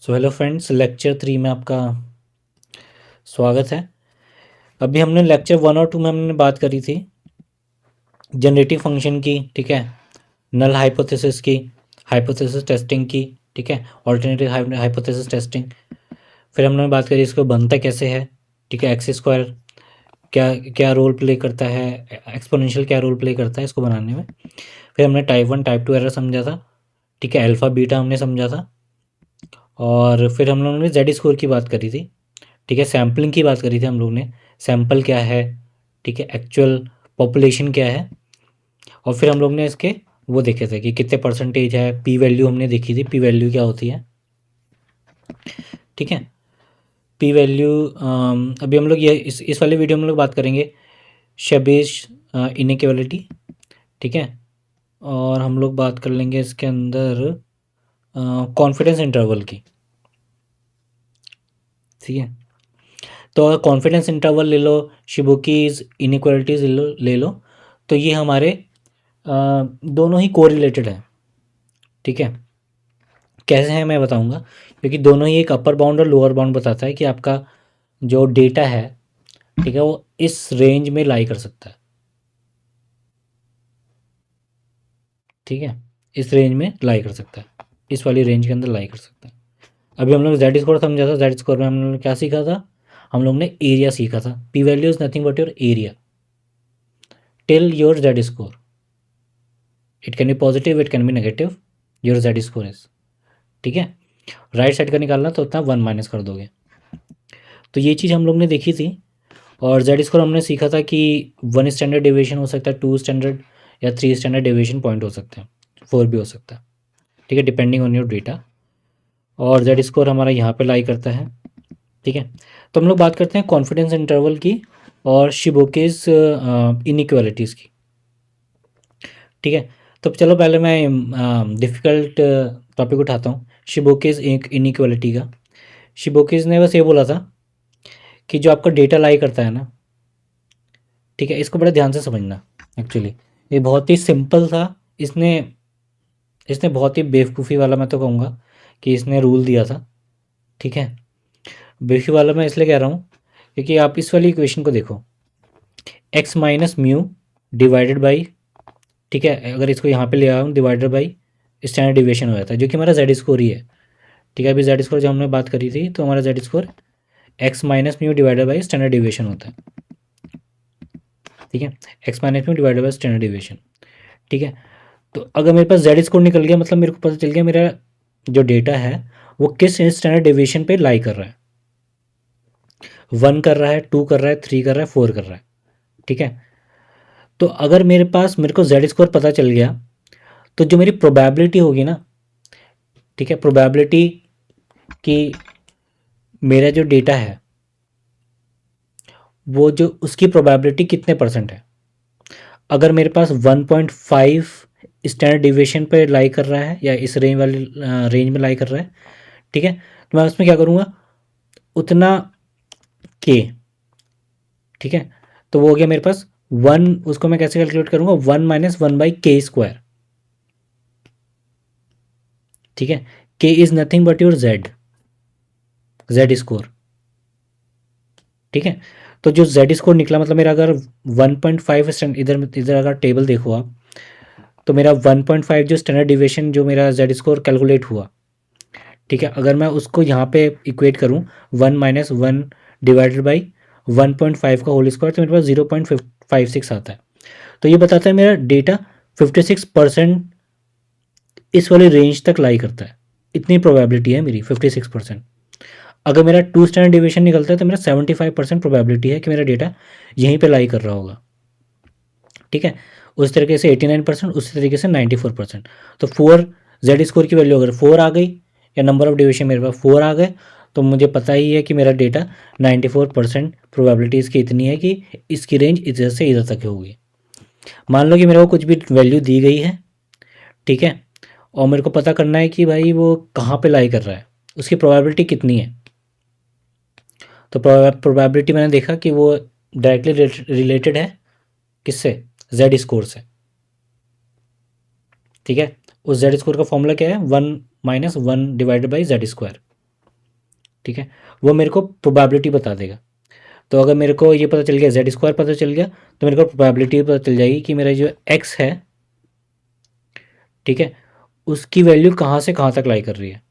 So hello friends, lecture 3 में आपका स्वागत है। अभी हमने लेक्चर 1 और 2 में हमने बात करी थी जनरेटिव फंक्शन की, ठीक है, नल हाइपोथेसिस की, हाइपोथेसिस टेस्टिंग की, ठीक है, ऑल्टरनेटिव हाइपोथेसिस टेस्टिंग। फिर हमने बात करी इसको बनता कैसे है, ठीक है, एक्स स्क्वायर क्या क्या रोल प्ले करता है, एक्सपोनेंशियल क्या रोल प्ले करता है इसको बनाने में। फिर हमने टाइप 1 टाइप 2 एरर समझा था, ठीक है, अल्फ़ा बीटा हमने समझा था। और फिर हम लोगों ने जेड स्कोर की बात करी थी, ठीक है, सैम्पलिंग की बात करी थी हम लोग ने, सैम्पल क्या है, ठीक है, एक्चुअल पॉपुलेशन क्या है। और फिर हम लोग ने इसके वो देखे थे कि कितने परसेंटेज है, पी वैल्यू हमने देखी थी, पी वैल्यू क्या होती है, ठीक है। पी वैल्यू अभी हम लोग ये इस वाले वीडियो में हम लोग बात करेंगे शेबेज इनइक्वालिटी, ठीक है। और हम लोग बात कर लेंगे इसके अंदर कॉन्फिडेंस इंटरवल की, ठीक है। तो अगर कॉन्फिडेंस इंटरवल ले लो, शिबुकीज इनइक्वालिटीज ले लो, तो ये हमारे दोनों ही कोरिलेटेड है, ठीक है। कैसे हैं मैं बताऊंगा, क्योंकि दोनों ही एक अपर बाउंड और लोअर बाउंड बताता है कि आपका जो डेटा है, ठीक है, वो इस रेंज में लाई कर सकता है, ठीक है, इस रेंज में लाई कर सकता है, इस वाली रेंज के अंदर लाई कर सकता है। अभी हम लोग जेड स्कोर समझा था, जेड स्कोर में हम लोग ने क्या सीखा था, हम लोग ने एरिया सीखा था। P value is nothing but your area till your Z score. It can be positive, it can be negative, your Z score is, ठीक है। राइट साइड का निकालना तो उतना 1 माइनस कर दोगे। तो ये चीज़ हम लोग ने देखी थी। और जेड स्कोर हमने सीखा था कि 1 स्टैंडर्ड डेविएशन हो सकता है, 2 स्टैंडर्ड या 3 स्टैंडर्ड डेविएशन पॉइंट हो सकते हैं, 4 भी हो सकता है, ठीक है, डिपेंडिंग ऑन योर डेटा। और जेड स्कोर हमारा यहाँ पे लाई करता है, ठीक है। तो हम लोग बात करते हैं कॉन्फिडेंस इंटरवल की और शिबोकेज इनइक्वालिटीज़ की, ठीक है। तो चलो पहले मैं डिफ़िकल्ट टॉपिक उठाता हूँ, शिबोकेज इनइक्वालिटी का। शिबोकेज ने बस ये बोला था कि जो आपका डेटा लाई करता है ना, ठीक है, इसको बड़ा ध्यान से समझना। एक्चुअली ये बहुत ही सिंपल था। इसने इसने बहुत ही बेवकूफ़ी वाला, मैं तो कहूँगा कि इसने रूल दिया था, ठीक है। बेवकूफ़ी वाला मैं इसलिए कह रहा हूँ क्योंकि आप इस वाली इक्वेशन को देखो, x minus mu divided by, ठीक है, अगर इसको यहाँ पे ले आऊँ डिवाइडेड बाई स्टैंडर्ड डिविएशन हो जाता है, जो कि हमारा जेड स्कोर ही है, ठीक है। अभी जेड स्कोर जब हमने बात करी थी तो हमारा Z score x minus mu divided by standard deviation होता है, ठीक है, x minus mu divided by standard deviation, ठीक है। तो अगर मेरे पास जेड स्कोर निकल गया, मतलब मेरे को पता चल गया मेरा जो डेटा है वो किस स्टैंडर्ड डिविएशन पे लाई कर रहा है, 1 कर रहा है, 2 कर रहा है, 3 कर रहा है, 4 कर रहा है, ठीक है। तो अगर मेरे को जेड स्कोर पता चल गया, तो जो मेरी प्रोबेबिलिटी होगी ना, ठीक है, प्रोबेबिलिटी कि मेरा जो डेटा है वो जो उसकी प्रोबेबिलिटी कितने परसेंट है। अगर मेरे पास 1.5 स्टैंडर्ड डिविएशन पे लाई कर रहा है या इस रेंज वाली रेंज में लाई कर रहा है, ठीक है, तो मैं उसमें क्या करूँगा, उतना के, ठीक है। तो वो हो गया मेरे पास 1, उसको मैं कैसे कैलकुलेट करूँगा, 1 माइनस 1 बाई के स्क्वायर, ठीक है। के is nothing but your Z, Z score, ठीक है। तो जो जेड स्कोर निकला, मतलब मेरा अगर 1.5 स्टैंड, इधर इधर अगर टेबल देखो आप, तो मेरा 1.5 जो स्टैंडर्ड डिविएशन जो मेरा जेड स्कोर कैलकुलेट हुआ, ठीक है, अगर मैं उसको यहाँ पे इक्वेट करूँ 1 माइनस 1 डिवाइडेड बाई 1.5 का होल स्क्वायर, तो मेरे पास 0.56 आता है। तो ये बताता है मेरा डेटा 56% इस वाली रेंज तक लाई करता है, इतनी प्रोबेबिलिटी है मेरी 56%। अगर मेरा 2 स्टैंडर्ड डिविएशन निकलता है तो मेरा 75% प्रोबेबिलिटी है कि मेरा डेटा यहीं पे लाई कर रहा होगा, ठीक है। उस तरीके से 89%, उसी तरीके से 94%। तो 4 जेड स्कोर की वैल्यू अगर 4 आ गई, या नंबर ऑफ डिविएशन मेरे पास 4 आ गए, तो मुझे पता ही है कि मेरा डेटा 94% प्रोबेबिलिटीज़ की इतनी है कि इसकी रेंज इधर से इधर तक होगी। मान लो कि मेरे को कुछ भी वैल्यू दी गई है, ठीक है, और मेरे को पता करना है कि भाई वो कहाँ पे लाई कर रहा है, उसकी प्रोबेबिलिटी कितनी है। तो प्रोबेबिलिटी मैंने देखा कि वो डायरेक्टली रिलेटेड है किससे, जेड स्कोर से, ठीक है। उस जेड स्कोर का फॉर्मूला क्या है, 1 minus 1 divided by Z square, ठीक है, वो मेरे को प्रोबेबिलिटी बता देगा। तो अगर मेरे को ये पता चल गया, जेड स्क्वायर पता चल गया, तो मेरे को प्रोबेबिलिटी पता चल जाएगी कि मेरा जो एक्स है, ठीक है, उसकी वैल्यू कहाँ से कहाँ तक लाई कर रही है।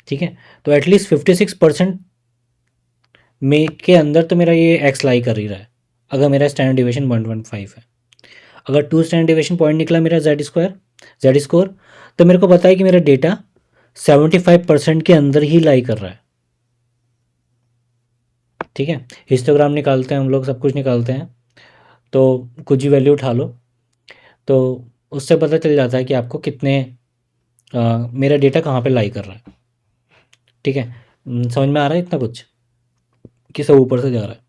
ठीक है, तो एटलीस्ट 56% में के अंदर तो मेरा ये एक्स लाई कर ही रहा है, अगर मेरा स्टैंडर्ड डिविएशन 1.5 है। अगर 2 स्टैंडर्ड डिविएशन पॉइंट निकला मेरा जेड स्कोर, तो मेरे को पता है कि मेरा डेटा 75% के अंदर ही लाई कर रहा है। ठीक है, हिस्टोग्राम निकालते हैं हम लोग, सब कुछ निकालते हैं, तो कुछ भी वैल्यू उठा लो, तो उससे पता चल जाता है कि आपको कितने मेरा डेटा कहाँ पे लाई कर रहा है। ठीक है, समझ में आ रहा है इतना कुछ कि सब ऊपर से जा रहा है।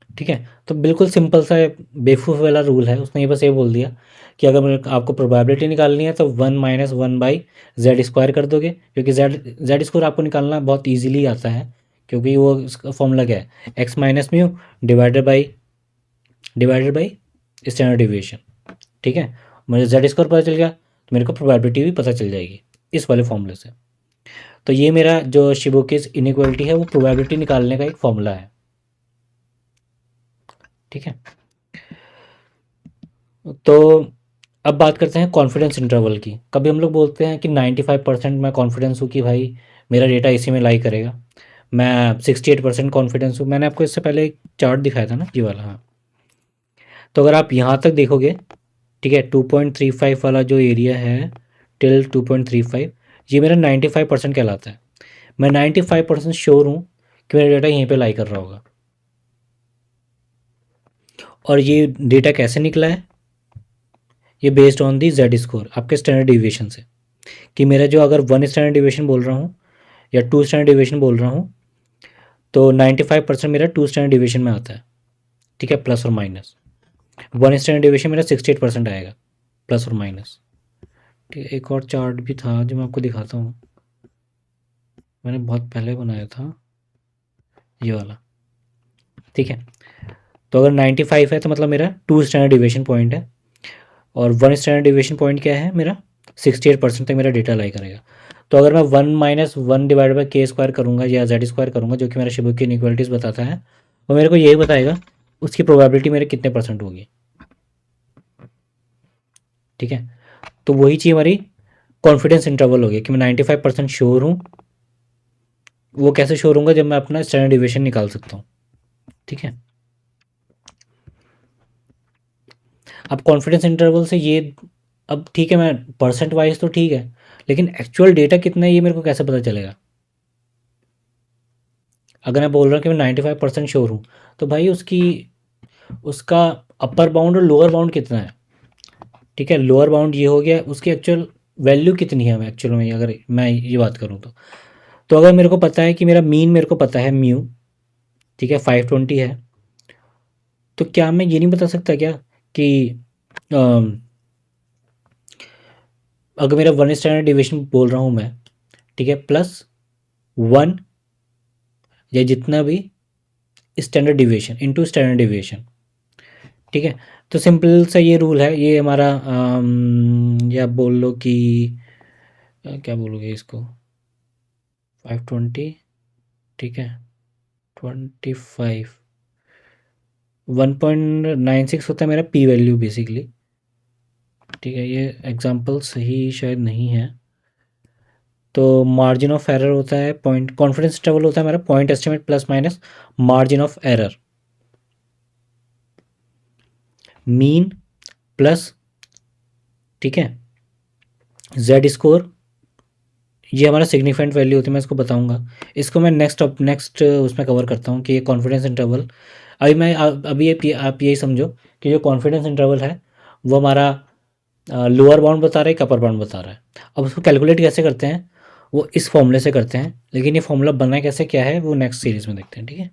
ठीक है, तो बिल्कुल सिंपल सा बेवकूफ़ वाला रूल है, उसने ये बस ये बोल दिया कि अगर मेरे आपको प्रोबेबिलिटी निकालनी है तो 1 - 1/z² कर दोगे, क्योंकि जेड स्कोर आपको निकालना बहुत ईजिली आता है, क्योंकि वो उसका फॉर्मूला क्या है, x minus mu divided by standard deviation. ठीक है, मुझे जेड स्कोर पता चल गया तो मेरे को प्रोबेबिलिटी भी पता चल जाएगी इस वाले फॉर्मूले से। तो ये मेरा जो शिबोकिस इनइक्वालिटी है वो प्रोबेबिलिटी निकालने का एक फॉर्मूला है। ठीक है, तो अब बात करते हैं कॉन्फिडेंस इंटरवल की। कभी हम लोग बोलते हैं कि 95% मैं कॉन्फिडेंस हूँ कि भाई मेरा डेटा इसी में लाई करेगा, मैं 68% कॉन्फिडेंस हूँ। मैंने आपको इससे पहले एक चार्ट दिखाया था ना, ये वाला, हाँ। तो अगर आप यहाँ तक देखोगे, ठीक है, 2.35 वाला जो एरिया है टिल 2.35, ये मेरा 95% कहलाता है। मैं 95% श्योर हूँ कि मेरा डेटा यहीं पे लाई कर रहा होगा। और ये डेटा कैसे निकला है, ये based on the Z score, आपके स्टैंडर्ड डिविएशन से, कि मेरा जो अगर 1 स्टैंडर्ड डिविएशन बोल रहा हूँ या 2 स्टैंडर्ड डिविएशन बोल रहा हूँ, तो 95% मेरा 2 स्टैंडर्ड डिविएशन में आता है। ठीक है, प्लस और माइनस। 1 स्टैंडर्ड डिविएशन मेरा 68% आएगा, प्लस और माइनस। ठीक है, एक और चार्ट भी था जो मैं आपको दिखाता हूँ, मैंने बहुत पहले बनाया था, ये वाला। ठीक है, तो अगर 95 है तो मतलब मेरा 2 स्टैंडर्ड डिविएशन पॉइंट है, और 1 स्टैंडर्ड डिविएशन पॉइंट क्या है मेरा, 68% तक मेरा डेटा लाई करेगा। तो अगर मैं 1 - 1/k² करूँगा या z² करूँगा, जो कि मेरा शिबुकी इनइक्वालिटीज़ बताता है, वो मेरे को यही बताएगा उसकी प्रोबेबिलिटी मेरे कितने परसेंट होगी। ठीक है, तो वही चीज़ हमारी कॉन्फिडेंस इंटरवल हो गया कि मैं 95% श्योर हूँ। वो कैसे श्योर होऊंगा, जब मैं अपना स्टैंडर्ड डिविएशन निकाल सकता हूँ। ठीक है, अब कॉन्फिडेंस इंटरवल से ये, अब ठीक है, मैं परसेंट वाइज तो ठीक है, लेकिन एक्चुअल डेटा कितना है ये मेरे को कैसे पता चलेगा। अगर मैं बोल रहा हूँ कि मैं 95% श्योर हूँ, तो भाई उसका अपर बाउंड और लोअर बाउंड कितना है। ठीक है, लोअर बाउंड ये हो गया, उसकी एक्चुअल वैल्यू कितनी है एक्चुअल में, अगर मैं ये बात करूँ तो अगर मेरे को पता है कि मेरा मीन मेरे को पता है म्यू, ठीक है, 520 है, तो क्या मैं ये नहीं बता सकता क्या कि अम, अगर मेरा 1 स्टैंडर्ड डिविएशन बोल रहा हूँ मैं, ठीक है, +1 या जितना भी standard deviation into standard deviation. ठीक है, तो सिंपल सा ये रूल है, ये हमारा या बोल लो कि क्या बोलोगे इसको, 520, ठीक है, 25, 1.96 होता है मेरा पी वैल्यू बेसिकली। ठीक है, ये एग्जांपल सही शायद नहीं है। तो मार्जिन ऑफ एरर होता है पॉइंट, कॉन्फिडेंस इंटरवल होता है मेरा point estimate plus minus margin of error, mean plus, ठीक है, जेड स्कोर, ये हमारा सिग्निफिकेंट वैल्यू होती है, मैं इसको बताऊंगा। इसको मैं नेक्स्ट उसमें कवर करता हूँ कि ये कॉन्फिडेंस इंटरवल। अभी आप यही समझो कि जो कॉन्फिडेंस इंटरवल है वो हमारा लोअर बाउंड बता रहा है, अपर बाउंड बता रहा है। अब उसको कैलकुलेट कैसे करते हैं, वो इस फॉर्मूले से करते हैं, लेकिन ये फॉर्मूला बना कैसे क्या है वो नेक्स्ट सीरीज़ में देखते हैं। ठीक है।